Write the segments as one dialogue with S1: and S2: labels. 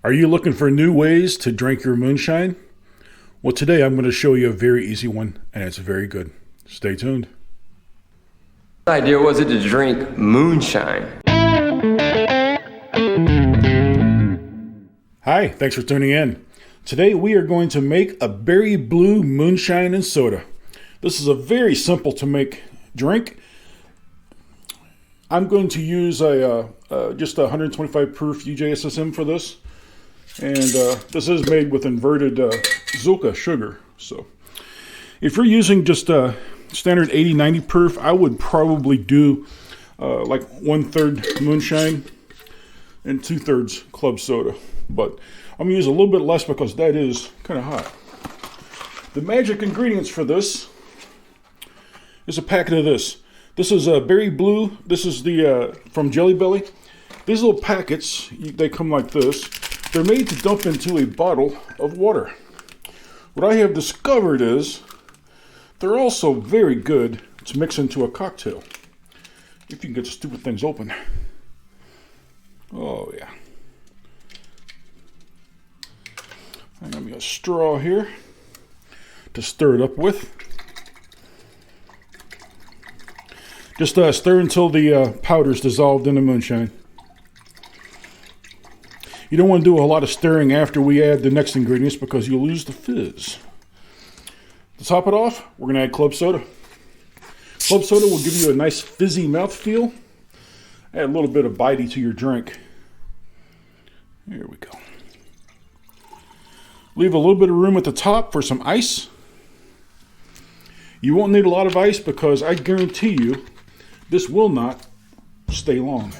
S1: Are you looking for new ways to drink your moonshine? Well, today I'm going to show you a very easy one, and it's very good. Stay tuned.
S2: The idea was it to drink moonshine.
S1: Hi, thanks for tuning in. Today we are going to make a berry blue moonshine and soda. This is a very simple to make drink. I'm going to use just a 125 proof UJSSM for this. And this is made with inverted Zulka sugar. So if you're using just a standard 80-90 proof, I would probably do like 1/3 moonshine and 2/3 club soda. But I'm going to use a little bit less because that is kind of hot. The magic ingredients for this is a packet of this. This is berry blue. This is the from Jelly Belly. These little packets, they come like this. They're made to dump into a bottle of water. What I have discovered is they're also very good to mix into a cocktail. If you can get the stupid things open. Oh yeah. I got me a straw here to stir it up with. Just stir until the powder's dissolved in the moonshine. You don't want to do a lot of stirring after we add the next ingredients because you'll lose the fizz. To top it off, we're going to add club soda. Club soda will give you a nice fizzy mouthfeel. Add a little bit of bitey to your drink. Here we go. Leave a little bit of room at the top for some ice. You won't need a lot of ice because I guarantee you this will not stay long.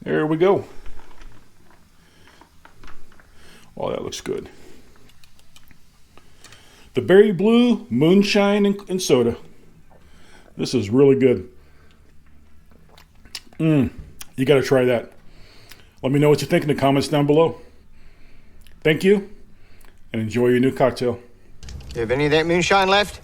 S1: There we go. Oh, that looks good. The berry blue moonshine and soda. This is really good. You got to try that. Let me know what you think in the comments down below. Thank you, and enjoy your new cocktail.
S3: You have any of that moonshine left?